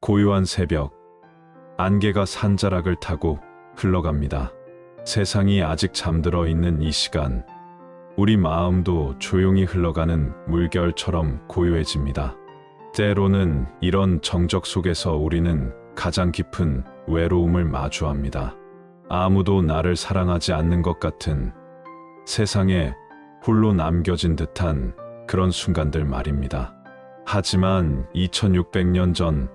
고요한 새벽, 안개가 산자락을 타고 흘러갑니다. 세상이 아직 잠들어 있는 이 시간, 우리 마음도 조용히 흘러가는 물결처럼 고요해집니다. 때로는 이런 정적 속에서 우리는 가장 깊은 외로움을 마주합니다. 아무도 나를 사랑하지 않는 것 같은, 세상에 홀로 남겨진 듯한 그런 순간들 말입니다. 하지만 2600년 전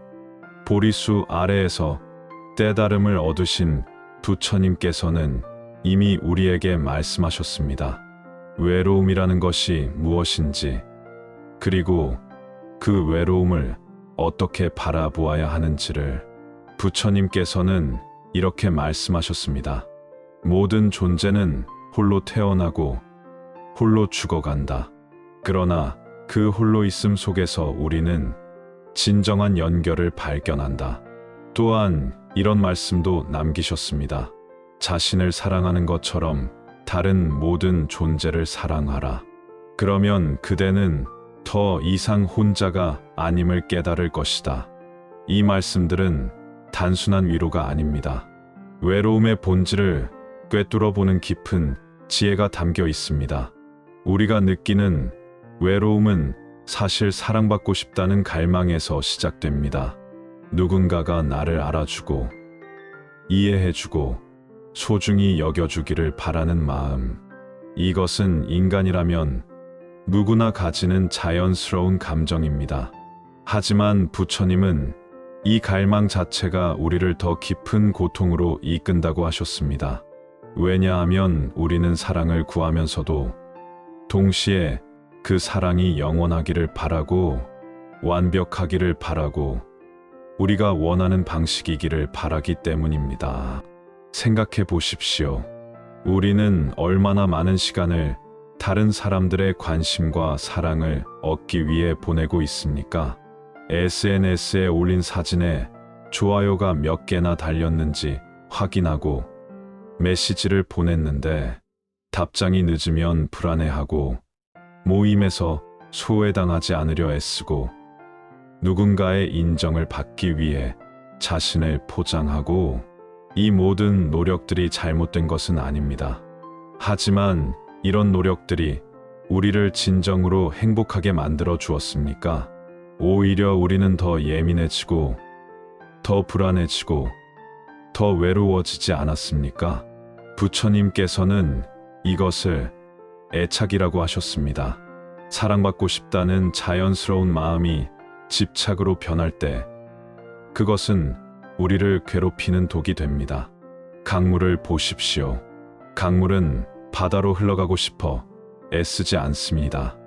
보리수 아래에서 깨달음을 얻으신 부처님께서는 이미 우리에게 말씀하셨습니다. 외로움이라는 것이 무엇인지, 그리고 그 외로움을 어떻게 바라보아야 하는지를. 부처님께서는 이렇게 말씀하셨습니다. 모든 존재는 홀로 태어나고 홀로 죽어간다. 그러나 그 홀로 있음 속에서 우리는 진정한 연결을 발견한다. 또한 이런 말씀도 남기셨습니다. 자신을 사랑하는 것처럼 다른 모든 존재를 사랑하라. 그러면 그대는 더 이상 혼자가 아님을 깨달을 것이다. 이 말씀들은 단순한 위로가 아닙니다. 외로움의 본질을 꿰뚫어보는 깊은 지혜가 담겨 있습니다. 우리가 느끼는 외로움은 사실 사랑받고 싶다는 갈망에서 시작됩니다. 누군가가 나를 알아주고, 이해해주고, 소중히 여겨주기를 바라는 마음. 이것은 인간이라면 누구나 가지는 자연스러운 감정입니다. 하지만 부처님은 이 갈망 자체가 우리를 더 깊은 고통으로 이끈다고 하셨습니다. 왜냐하면 우리는 사랑을 구하면서도 동시에 그 사랑이 영원하기를 바라고, 완벽하기를 바라고, 우리가 원하는 방식이기를 바라기 때문입니다. 생각해 보십시오. 우리는 얼마나 많은 시간을 다른 사람들의 관심과 사랑을 얻기 위해 보내고 있습니까? SNS에 올린 사진에 좋아요가 몇 개나 달렸는지 확인하고, 메시지를 보냈는데 답장이 늦으면 불안해하고, 모임에서 소외당하지 않으려 애쓰고, 누군가의 인정을 받기 위해 자신을 포장하고, 이 모든 노력들이 잘못된 것은 아닙니다. 하지만 이런 노력들이 우리를 진정으로 행복하게 만들어 주었습니까? 오히려 우리는 더 예민해지고, 더 불안해지고, 더 외로워지지 않았습니까? 부처님께서는 이것을 애착이라고 하셨습니다. 사랑받고 싶다는 자연스러운 마음이 집착으로 변할 때, 그것은 우리를 괴롭히는 독이 됩니다. 강물을 보십시오. 강물은 바다로 흘러가고 싶어 애쓰지 않습니다.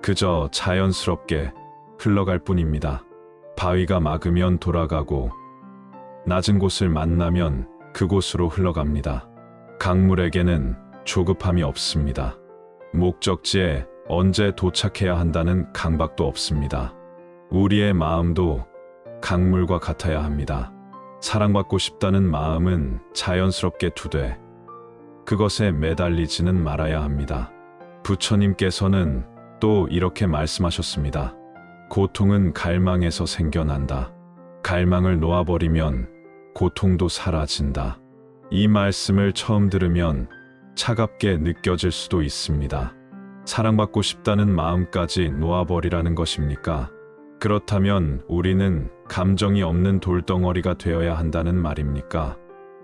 그저 자연스럽게 흘러갈 뿐입니다. 바위가 막으면 돌아가고, 낮은 곳을 만나면 그곳으로 흘러갑니다. 강물에게는 조급함이 없습니다. 목적지에 언제 도착해야 한다는 강박도 없습니다. 우리의 마음도 강물과 같아야 합니다. 사랑받고 싶다는 마음은 자연스럽게 두되 그것에 매달리지는 말아야 합니다. 부처님께서는 또 이렇게 말씀하셨습니다. 고통은 갈망에서 생겨난다. 갈망을 놓아버리면 고통도 사라진다. 이 말씀을 처음 들으면 차갑게 느껴질 수도 있습니다. 사랑받고 싶다는 마음까지 놓아버리라는 것입니까? 그렇다면 우리는 감정이 없는 돌덩어리가 되어야 한다는 말입니까?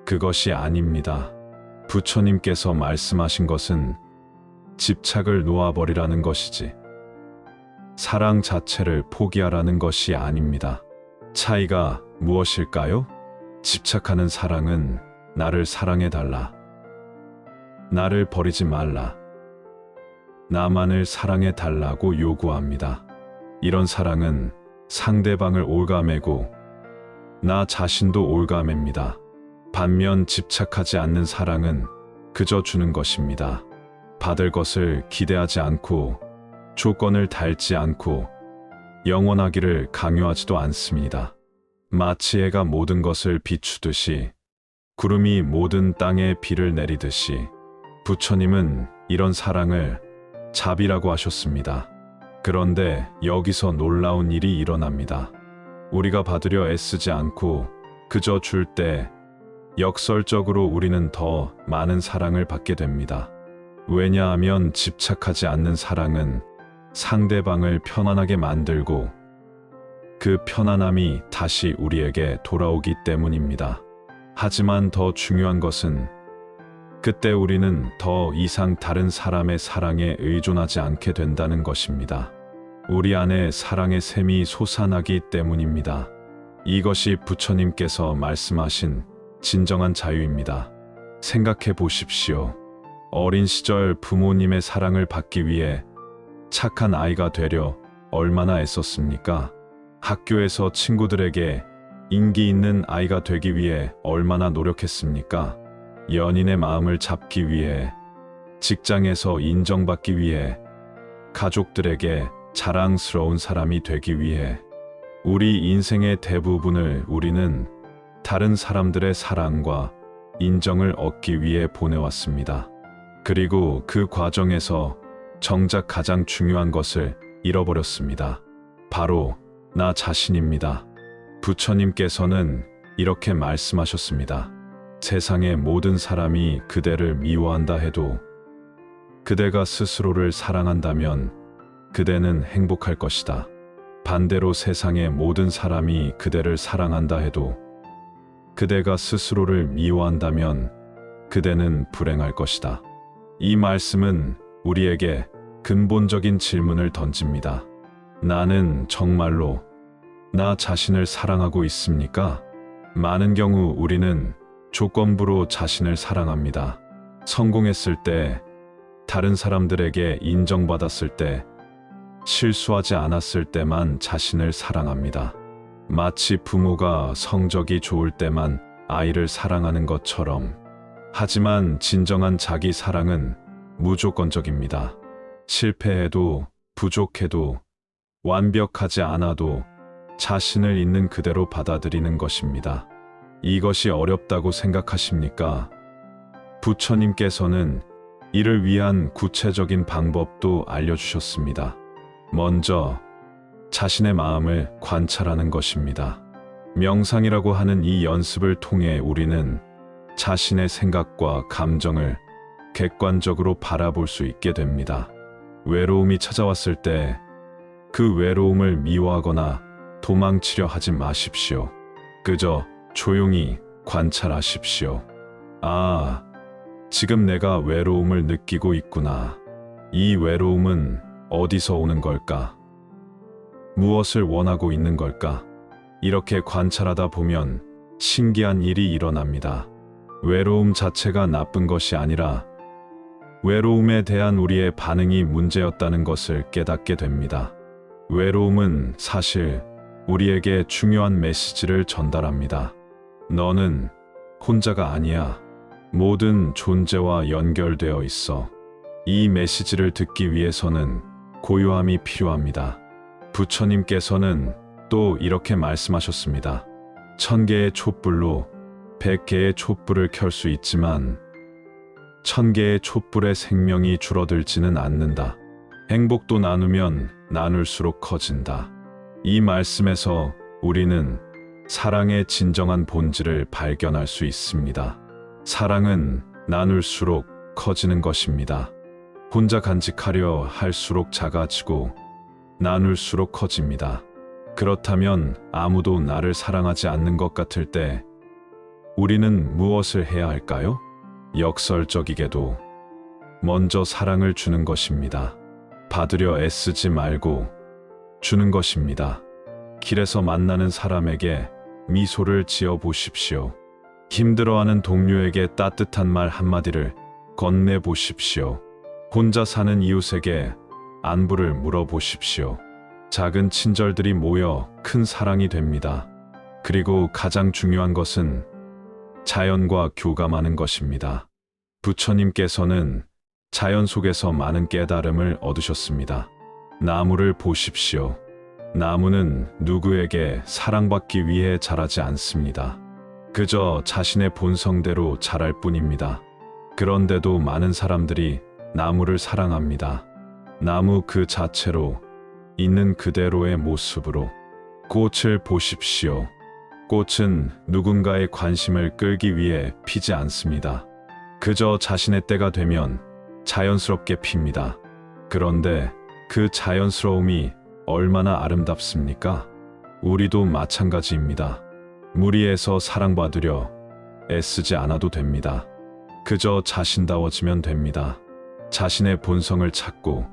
그것이 아닙니다. 부처님께서 말씀하신 것은 집착을 놓아버리라는 것이지, 사랑 자체를 포기하라는 것이 아닙니다. 차이가 무엇일까요? 집착하는 사랑은 나를 사랑해달라, 나를 버리지 말라, 나만을 사랑해달라고 요구합니다. 이런 사랑은 상대방을 올가매고 나 자신도 올가맵니다. 반면 집착하지 않는 사랑은 그저 주는 것입니다. 받을 것을 기대하지 않고, 조건을 달지 않고, 영원하기를 강요하지도 않습니다. 마치 해가 모든 것을 비추듯이, 구름이 모든 땅에 비를 내리듯이, 부처님은 이런 사랑을 자비라고 하셨습니다. 그런데 여기서 놀라운 일이 일어납니다. 우리가 받으려 애쓰지 않고 그저 줄 때 역설적으로 우리는 더 많은 사랑을 받게 됩니다. 왜냐하면 집착하지 않는 사랑은 상대방을 편안하게 만들고 그 편안함이 다시 우리에게 돌아오기 때문입니다. 하지만 더 중요한 것은 그때 우리는 더 이상 다른 사람의 사랑에 의존하지 않게 된다는 것입니다. 우리 안에 사랑의 샘이 솟아나기 때문입니다. 이것이 부처님께서 말씀하신 진정한 자유입니다. 생각해 보십시오. 어린 시절 부모님의 사랑을 받기 위해 착한 아이가 되려 얼마나 애썼습니까? 학교에서 친구들에게 인기 있는 아이가 되기 위해 얼마나 노력했습니까? 연인의 마음을 잡기 위해, 직장에서 인정받기 위해, 가족들에게 자랑스러운 사람이 되기 위해, 우리 인생의 대부분을 우리는 다른 사람들의 사랑과 인정을 얻기 위해 보내왔습니다. 그리고 그 과정에서 정작 가장 중요한 것을 잃어버렸습니다. 바로 나 자신입니다. 부처님께서는 이렇게 말씀하셨습니다. 세상의 모든 사람이 그대를 미워한다 해도 그대가 스스로를 사랑한다면 그대는 행복할 것이다. 반대로 세상의 모든 사람이 그대를 사랑한다 해도 그대가 스스로를 미워한다면 그대는 불행할 것이다. 이 말씀은 우리에게 근본적인 질문을 던집니다. 나는 정말로 나 자신을 사랑하고 있습니까? 많은 경우 우리는 조건부로 자신을 사랑합니다. 성공했을 때, 다른 사람들에게 인정받았을 때, 실수하지 않았을 때만 자신을 사랑합니다. 마치 부모가 성적이 좋을 때만 아이를 사랑하는 것처럼. 하지만 진정한 자기 사랑은 무조건적입니다. 실패해도, 부족해도, 완벽하지 않아도 자신을 있는 그대로 받아들이는 것입니다. 이것이 어렵다고 생각하십니까? 부처님께서는 이를 위한 구체적인 방법도 알려주셨습니다. 먼저 자신의 마음을 관찰하는 것입니다. 명상이라고 하는 이 연습을 통해 우리는 자신의 생각과 감정을 객관적으로 바라볼 수 있게 됩니다. 외로움이 찾아왔을 때 그 외로움을 미워하거나 도망치려 하지 마십시오. 그저 조용히 관찰하십시오. 아, 지금 내가 외로움을 느끼고 있구나. 이 외로움은 어디서 오는 걸까? 무엇을 원하고 있는 걸까? 이렇게 관찰하다 보면 신기한 일이 일어납니다. 외로움 자체가 나쁜 것이 아니라 외로움에 대한 우리의 반응이 문제였다는 것을 깨닫게 됩니다. 외로움은 사실 우리에게 중요한 메시지를 전달합니다. 너는 혼자가 아니야. 모든 존재와 연결되어 있어. 이 메시지를 듣기 위해서는 고요함이 필요합니다. 부처님께서는 또 이렇게 말씀하셨습니다. 1000개의 촛불로 100개의 촛불을 켤 수 있지만 1000개의 촛불의 생명이 줄어들지는 않는다. 행복도 나누면 나눌수록 커진다. 이 말씀에서 우리는 사랑의 진정한 본질을 발견할 수 있습니다. 사랑은 나눌수록 커지는 것입니다. 혼자 간직하려 할수록 작아지고 나눌수록 커집니다. 그렇다면 아무도 나를 사랑하지 않는 것 같을 때 우리는 무엇을 해야 할까요? 역설적이게도 먼저 사랑을 주는 것입니다. 받으려 애쓰지 말고 주는 것입니다. 길에서 만나는 사람에게 미소를 지어 보십시오. 힘들어하는 동료에게 따뜻한 말 한마디를 건네 보십시오. 혼자 사는 이웃에게 안부를 물어보십시오. 작은 친절들이 모여 큰 사랑이 됩니다. 그리고 가장 중요한 것은 자연과 교감하는 것입니다. 부처님께서는 자연 속에서 많은 깨달음을 얻으셨습니다. 나무를 보십시오. 나무는 누구에게 사랑받기 위해 자라지 않습니다. 그저 자신의 본성대로 자랄 뿐입니다. 그런데도 많은 사람들이 나무를 사랑합니다. 나무 그 자체로, 있는 그대로의 모습으로. 꽃을 보십시오. 꽃은 누군가의 관심을 끌기 위해 피지 않습니다. 그저 자신의 때가 되면 자연스럽게 핍니다. 그런데 그 자연스러움이 얼마나 아름답습니까? 우리도 마찬가지입니다. 무리해서 사랑받으려 애쓰지 않아도 됩니다. 그저 자신다워지면 됩니다. 자신의 본성을 찾고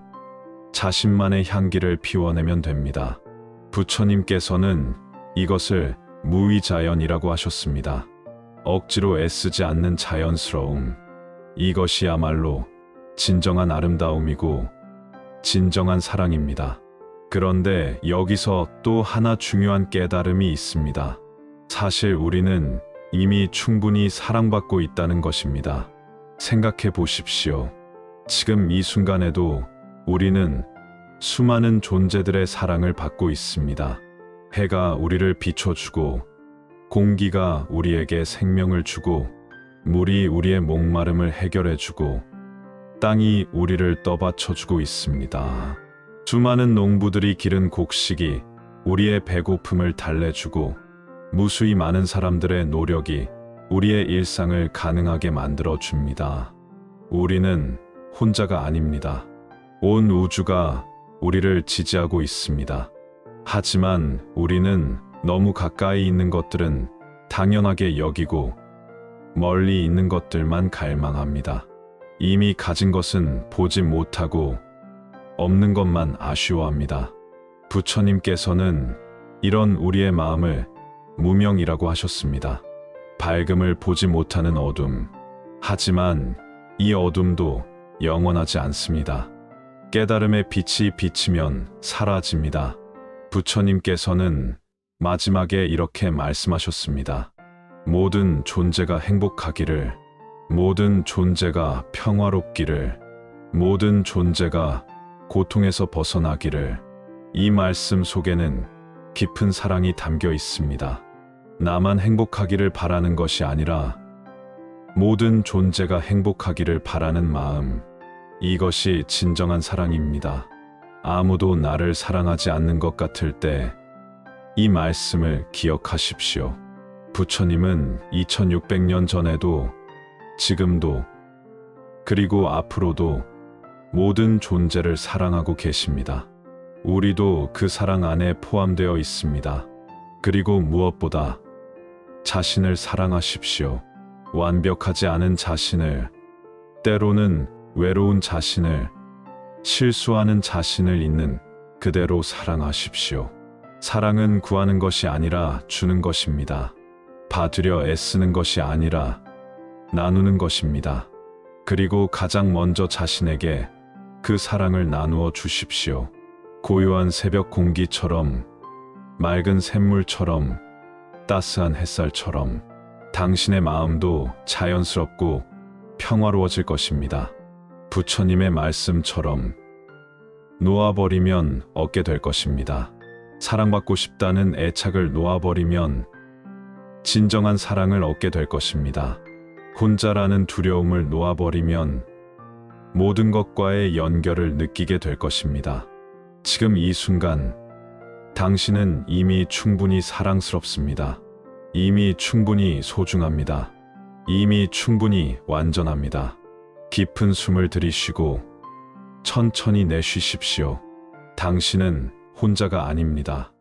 자신만의 향기를 피워내면 됩니다. 부처님께서는 이것을 무위자연이라고 하셨습니다. 억지로 애쓰지 않는 자연스러움. 이것이야말로 진정한 아름다움이고 진정한 사랑입니다. 그런데 여기서 또 하나 중요한 깨달음이 있습니다. 사실 우리는 이미 충분히 사랑받고 있다는 것입니다. 생각해 보십시오. 지금 이 순간에도 우리는 수많은 존재들의 사랑을 받고 있습니다. 해가 우리를 비춰주고, 공기가 우리에게 생명을 주고, 물이 우리의 목마름을 해결해주고, 땅이 우리를 떠받쳐주고 있습니다. 수많은 농부들이 기른 곡식이 우리의 배고픔을 달래주고, 무수히 많은 사람들의 노력이 우리의 일상을 가능하게 만들어줍니다. 우리는 혼자가 아닙니다. 온 우주가 우리를 지지하고 있습니다. 하지만 우리는 너무 가까이 있는 것들은 당연하게 여기고 멀리 있는 것들만 갈망합니다. 이미 가진 것은 보지 못하고 없는 것만 아쉬워합니다. 부처님께서는 이런 우리의 마음을 무명이라고 하셨습니다. 밝음을 보지 못하는 어둠. 하지만 이 어둠도 영원하지 않습니다. 깨달음의 빛이 비치면 사라집니다. 부처님께서는 마지막에 이렇게 말씀하셨습니다. 모든 존재가 행복하기를, 모든 존재가 평화롭기를, 모든 존재가 고통에서 벗어나기를. 이 말씀 속에는 깊은 사랑이 담겨 있습니다. 나만 행복하기를 바라는 것이 아니라 모든 존재가 행복하기를 바라는 마음. 이것이 진정한 사랑입니다. 아무도 나를 사랑하지 않는 것 같을 때 이 말씀을 기억하십시오. 부처님은 2600년 전에도, 지금도, 그리고 앞으로도 모든 존재를 사랑하고 계십니다. 우리도 그 사랑 안에 포함되어 있습니다. 그리고 무엇보다 자신을 사랑하십시오. 완벽하지 않은 자신을, 때로는 외로운 자신을, 실수하는 자신을 있는 그대로 사랑하십시오. 사랑은 구하는 것이 아니라 주는 것입니다. 받으려 애쓰는 것이 아니라 나누는 것입니다. 그리고 가장 먼저 자신에게 그 사랑을 나누어 주십시오. 고요한 새벽 공기처럼, 맑은 샘물처럼, 따스한 햇살처럼 당신의 마음도 자연스럽고 평화로워질 것입니다. 부처님의 말씀처럼 놓아버리면 얻게 될 것입니다. 사랑받고 싶다는 애착을 놓아버리면 진정한 사랑을 얻게 될 것입니다. 혼자라는 두려움을 놓아버리면 모든 것과의 연결을 느끼게 될 것입니다. 지금 이 순간 당신은 이미 충분히 사랑스럽습니다. 이미 충분히 소중합니다. 이미 충분히 완전합니다. 깊은 숨을 들이쉬고 천천히 내쉬십시오. 당신은 혼자가 아닙니다.